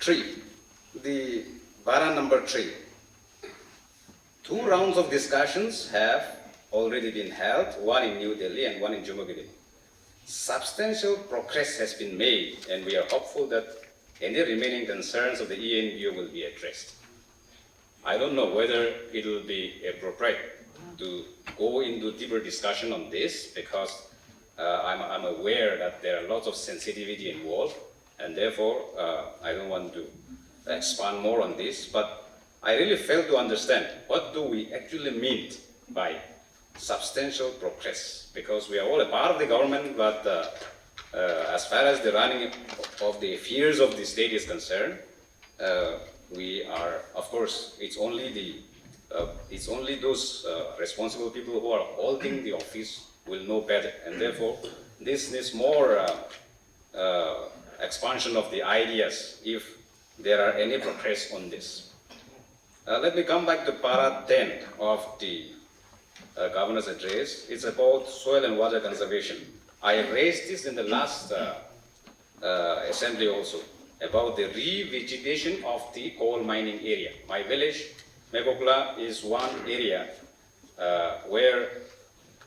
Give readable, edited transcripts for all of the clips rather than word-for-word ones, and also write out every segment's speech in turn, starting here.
3, the para number 3. 2 rounds of discussions have already been held, one in New Delhi and one in Jammu. Substantial progress has been made, and we are hopeful that any remaining concerns of the ENBO will be addressed. I don't know whether it will be appropriate to go into deeper discussion on this, because I'm aware that there are lots of sensitivity involved, and therefore I don't want to expand more on this, but I really fail to understand what do we actually mean by substantial progress, because we are all a part of the government, but as far as the running of the affairs of the state is concerned, we are, of course, it's only those responsible people who are holding the office will know better, and therefore this needs more expansion of the ideas if there are any progress on this. Let me come back to para 10 of the Governor's address. It's about soil and water conservation. I raised this in the last assembly also, about the revegetation of the coal mining area. My village, Mekokla, is one area where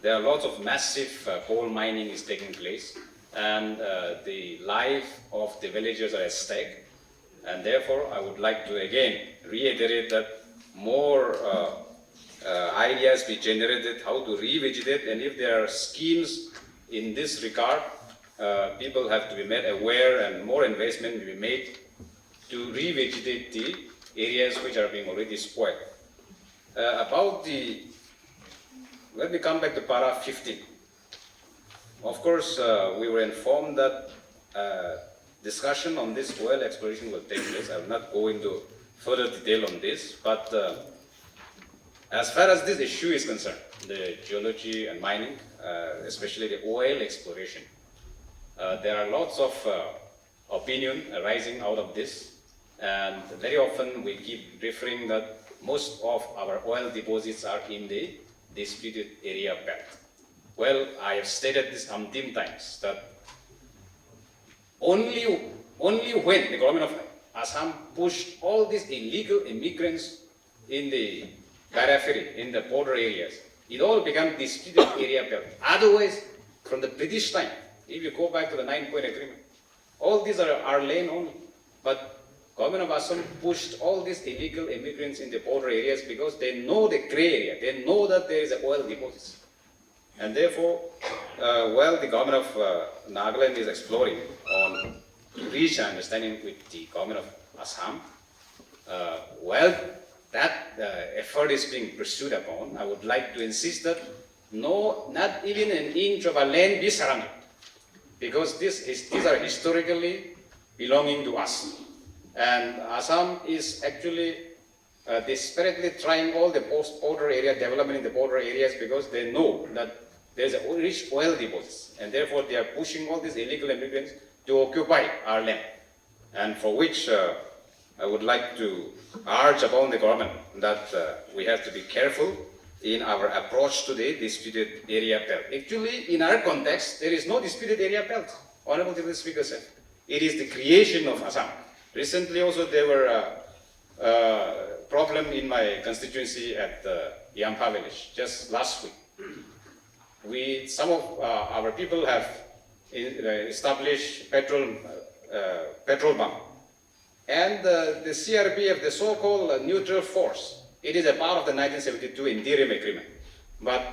there are lots of massive coal mining is taking place, and the life of the villagers are at stake. And therefore, I would like to again reiterate that more ideas be generated how to revegetate, and if there are schemes in this regard, people have to be made aware and more investment will be made to revegetate the areas which are being already spoiled. Let me come back to para 15. Of course, we were informed that discussion on this oil exploration will take place. I will not go into further detail on this, but as far as this issue is concerned, the geology and mining, especially the oil exploration, there are lots of opinion arising out of this, and very often we keep referring that most of our oil deposits are in the disputed area belt. Well, I have stated this umpteen times that only when the government of Assam pushed all these illegal immigrants in the periphery, in the border areas, it all became disputed area belt. Otherwise, from the British time, if you go back to the 9-point agreement, all these are our lane only. But government of Assam pushed all these illegal immigrants in the border areas because they know the gray area. They know that there is a oil deposits. And therefore, the government of Nagaland is exploring on to reach an understanding with the government of Assam. That effort is being pursued upon. I would like to insist that not even an inch of our land be surrendered, because these are historically belonging to us. And Assam is actually desperately trying all the post-border area development in the border areas, because they know that there's a rich oil deposits, and therefore they are pushing all these illegal immigrants to occupy our land, and for which I would like to urge upon the government that we have to be careful in our approach to the disputed area belt. Actually, in our context, there is no disputed area belt. Honorable Deputy Speaker said, it is the creation of Assam. Recently also there were problem in my constituency at Yampa village, just last week. Some of our people have established petrol pump. And the CRPF, the so-called neutral force, it is a part of the 1972 interim agreement. But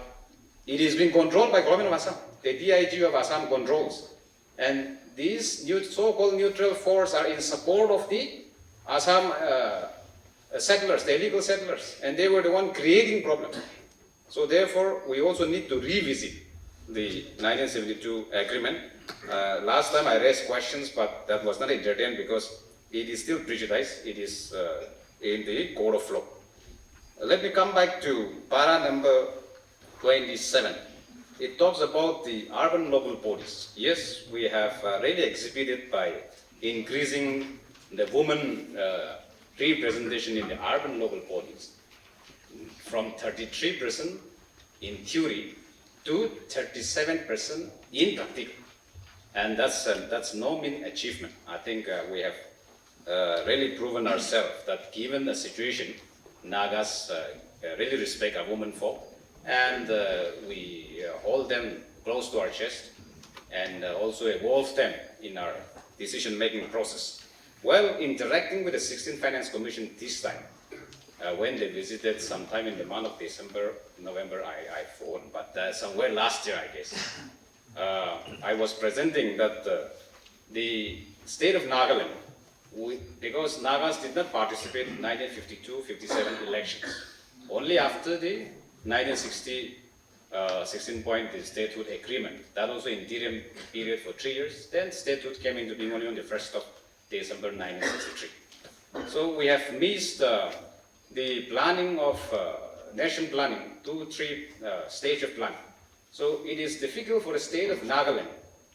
it is being controlled by government of Assam. The DIG of Assam controls. And these so-called neutral force are in support of the Assam settlers, the illegal settlers. And they were the one creating problem. So therefore, we also need to revisit the 1972 agreement. Last time I raised questions, but that was not entertained because it is still prejudiced. It is in the code of law. Let me come back to para number 27. It talks about the urban local bodies. Yes, we have really exhibited by increasing the women representation in the urban local bodies from 33% in theory to 37% in practice. And that's no mean achievement. I think we have really proven ourselves that given the situation, Nagas really respect our women folk, and we hold them close to our chest and also involve them in our decision-making process. Well, interacting with the 16th Finance Commission this time, when they visited sometime in the month of December, November, I phoned, but somewhere last year, I guess, I was presenting that the state of Nagaland, because Nagas did not participate in 1952-57 elections, only after the 1960 16-point statehood agreement, that also interim period for 3 years, then statehood came into being only on the 1st of December 1963. So we have missed the planning of nation planning, 2-3 stage of planning. So it is difficult for the state of Nagaland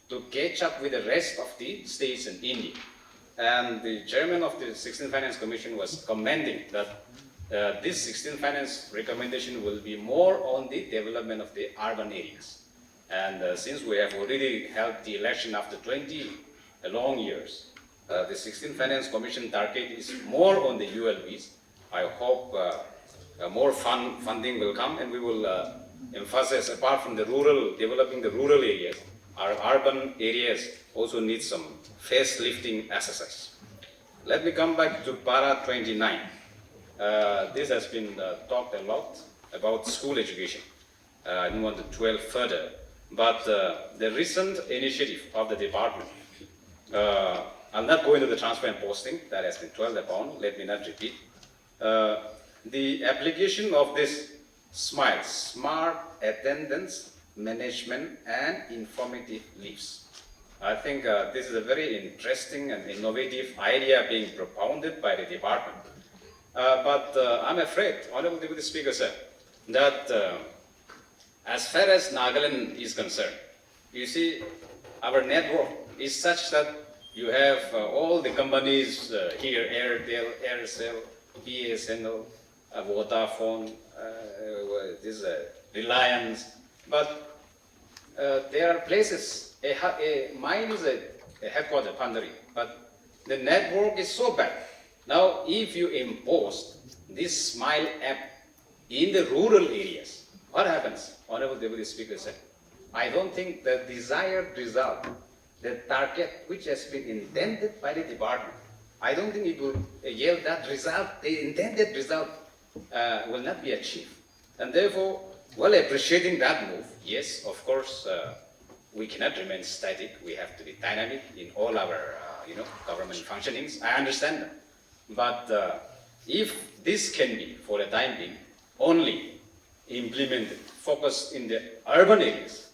to catch up with the rest of the states in India. And the chairman of the 16th Finance Commission was commending that this 16th Finance recommendation will be more on the development of the urban areas. And since we have already held the election after 20 long years, the 16th Finance Commission target is more on the ULBs. I hope more funding will come, and we will emphasize, apart from the rural, developing the rural areas, our urban areas also need some facelifting exercise. Let me come back to para 29. This has been talked a lot about school education. I don't want to dwell further, but the recent initiative of the department, I'll not go into the transfer and posting, that has been dwelled upon, let me not repeat. The application of this SMILE, Smart Attendance Management and Informative Leaves. I think this is a very interesting and innovative idea being propounded by the department. But I'm afraid, Honorable Deputy Speaker sir, that as far as Nagaland is concerned, you see, our network is such that you have all the companies here, Airtel, Aircel, BSNL, Vodafone, this Reliance, but there are places, mine is a headquarter, Pandari, but the network is so bad. Now, if you impose this SMILE app in the rural areas, what happens? Honorable Deputy Speaker said, I don't think the desired result, the target which has been intended by the department, I don't think it will yield that result. The intended result will not be achieved. And therefore, while appreciating that move, yes, of course, we cannot remain static. We have to be dynamic in all our government functionings. I understand that. But if this can be, for the time being, only implemented, focused in the urban areas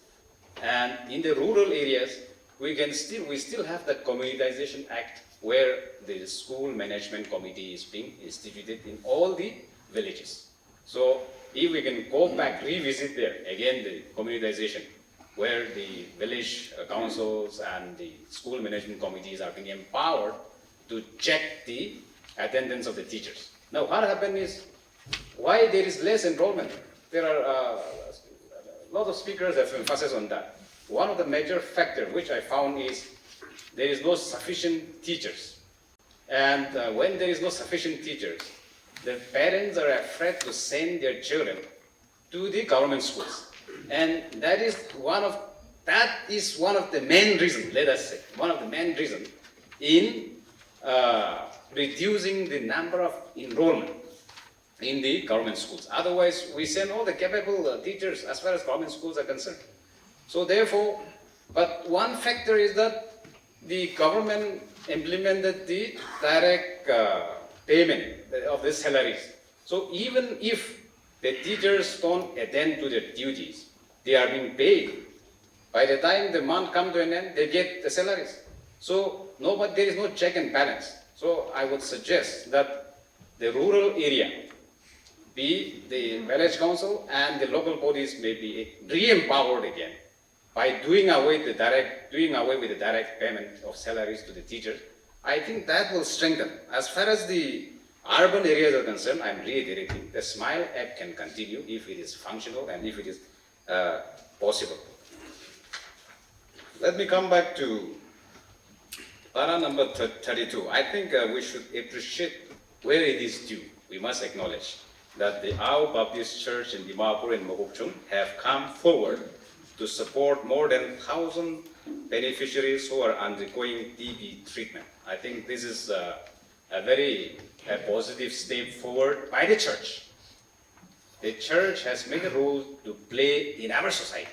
and in the rural areas, we still have the Communitization Act where the school management committee is being instituted in all the villages. So if we can go back, revisit there, again the communitization, where the village councils and the school management committees are being empowered to check the attendance of the teachers. Now what happened is, why there is less enrollment? There are a lot of speakers have emphasized on that. One of the major factors which I found is there is no sufficient teachers. And when there is no sufficient teachers, the parents are afraid to send their children to the government schools. And that is one of the main reasons, let us say, one of the main reasons in reducing the number of enrollment in the government schools. Otherwise, we send all the capable teachers as far as government schools are concerned. So therefore, but one factor is that the government implemented the direct payment of the salaries. So even if the teachers don't attend to their duties, they are being paid. By the time the month comes to an end, they get the salaries. So there is no check and balance. So I would suggest that the rural area, be the village council and the local bodies may be re-empowered again by doing away with the direct payment of salaries to the teachers. I think that will strengthen. As far as the urban areas are concerned, I'm reiterating, the SMILE app can continue if it is functional and if it is possible. Let me come back to Para number 32, I think we should appreciate where it is due. We must acknowledge that the Ao Baptist Church in Dimapur and Mokokchung have come forward to support more than 1,000 beneficiaries who are undergoing TB treatment. I think this is a very positive step forward by the church. The church has made a role to play in our society.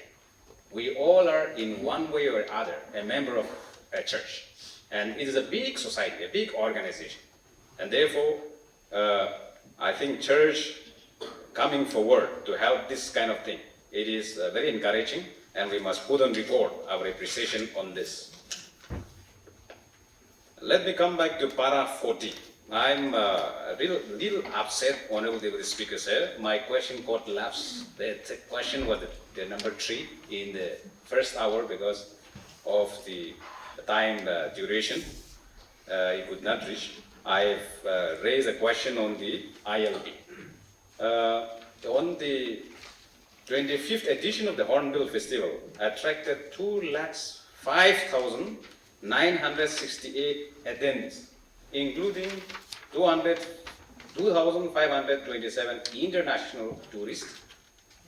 We all are, in one way or other, a member of a church. And it is a big society, a big organization. And therefore, I think church coming forward to help this kind of thing, it is very encouraging, and we must put on record our appreciation on this. Let me come back to para 40. I'm a little upset, Honorable Deputy Speaker, sir. My question got lapsed. The question was the number 3 in the first hour because of the time duration. It could not reach. I've raised a question on the ILB. On the 25th edition of the Hornbill Festival attracted 205,968 attendees, including 2,527 international tourists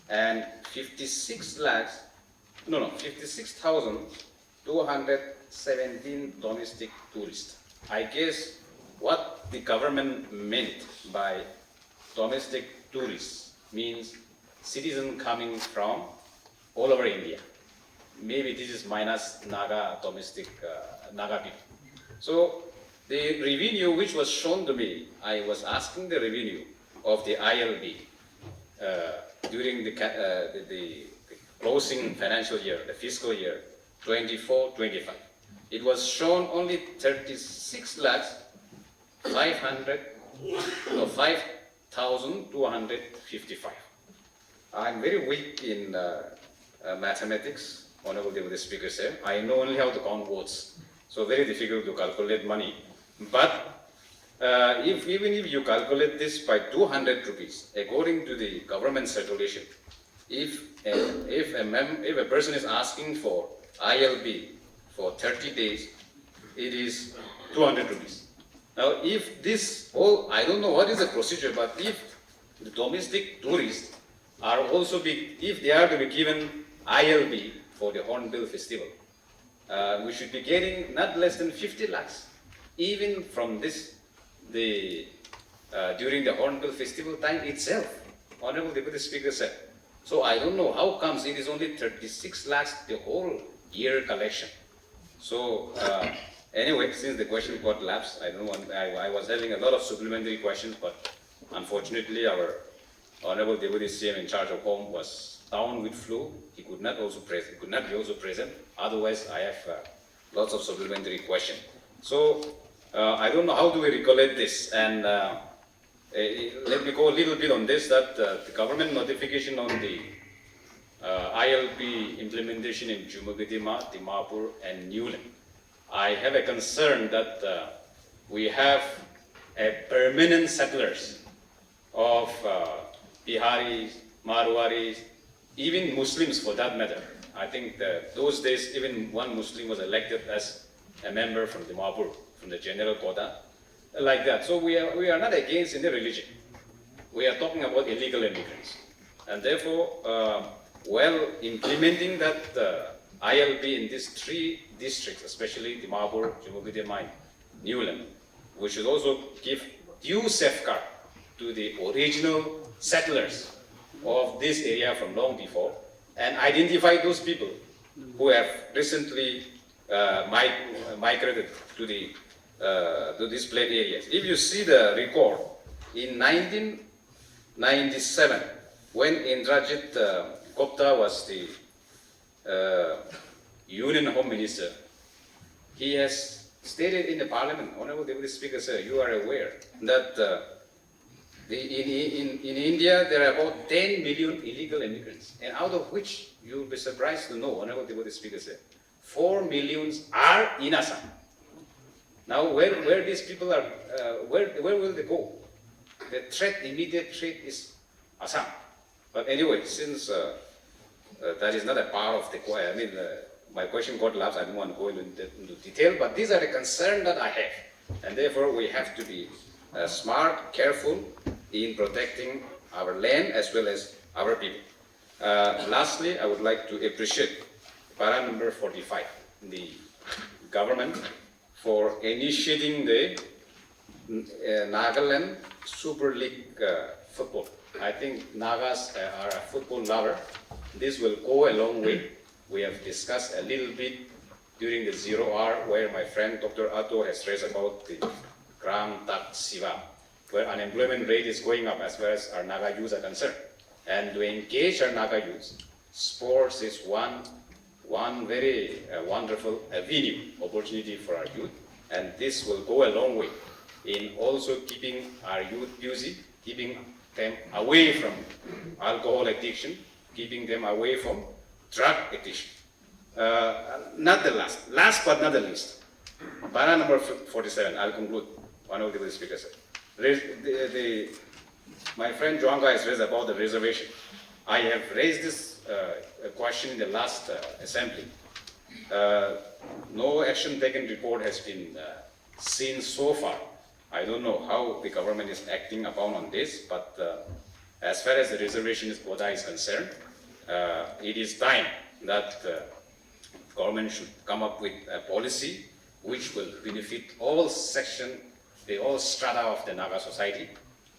and 56,217 domestic tourists. I guess what the government meant by domestic tourists means citizens coming from all over India. Maybe this is minus Naga domestic Naga people. So the revenue which was shown to me, I was asking the revenue of the ILB during the closing financial year, the fiscal year 24-25. It was shown only 5,255. I'm very weak in mathematics, Honorable Deputy Speaker said. I know only how to count votes, so very difficult to calculate money. But even if you calculate this by 200 rupees, according to the government circulation, if a person is asking for ILB for 30 days, it is 200 rupees. Now, if this all, I don't know what is the procedure, but if the domestic tourists are also if they are to be given ILB for the Hornbill Festival, we should be getting not less than 50 lakhs, even from this, during the Hornbill Festival time itself, Honorable Deputy Speaker said. So I don't know how comes it is only 36 lakhs the whole year collection. So anyway, since the question got lapsed, I don't know, I was having a lot of supplementary questions, but unfortunately our Honorable Deputy CM in charge of Home was down with flu. He could not be also present. Otherwise, I have lots of supplementary questions. So I don't know how do we recollect this, and let me go a little bit on this, that the government notification on the ILP implementation in Jumagidima, Dimapur and Newland. I have a concern that we have a permanent settlers of Biharis, Marwaris, even Muslims for that matter. I think those days even one Muslim was elected as a member from Dimapur, from the general quota, like that. So we are not against any religion. We are talking about illegal immigrants. And therefore, while implementing that ILP in these 3 districts, especially Dimapur, Jumagidima, Newland, we should also give due safeguard to the original settlers of this area from long before, and identify those people who have recently migrated to these plain areas. If you see the record, in 1997, when Indrajit Gupta was the Union Home Minister, he has stated in the Parliament, Honorable Deputy Speaker, sir, you are aware that in India there are about 10 million illegal immigrants, and out of which you will be surprised to know, Honorable Deputy Speaker, sir, 4 million are in Assam. Now, where these people are, where will they go? The immediate threat is Assam. But anyway, since that is not a part of the my question got lapsed. I don't want to go into detail, but these are the concerns that I have. And therefore, we have to be smart, careful in protecting our land as well as our people. Lastly, I would like to appreciate para number 45, the government for initiating the Nagaland Super League football. I think Nagas are a football lover. This will go a long way. We have discussed a little bit during the 0R where my friend Dr. Atto has raised about the Gram Tak Siva, where unemployment rate is going up as far as our Naga youth are concerned. And to engage our Naga youth, sports is one very wonderful avenue, opportunity for our youth, and this will go a long way in also keeping our youth busy, keeping them away from alcohol addiction, keeping them away from drug addiction. Not the last but not the least, para number 47, I'll conclude, one of the speakers said. My friend Joanga has raised about the reservation. I have raised this question in the last assembly. No action taken report has been seen so far. I don't know how the government is acting upon on this, but as far as the reservation quota is concerned, it is time that government should come up with a policy which will benefit all sections, all strata of the Naga society,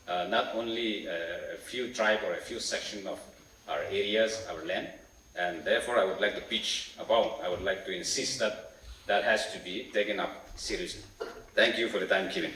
not only a few tribes or a few sections of our areas, our land. And therefore, I would like to pitch about, I would like to insist that that has to be taken up seriously. Thank you for the time given.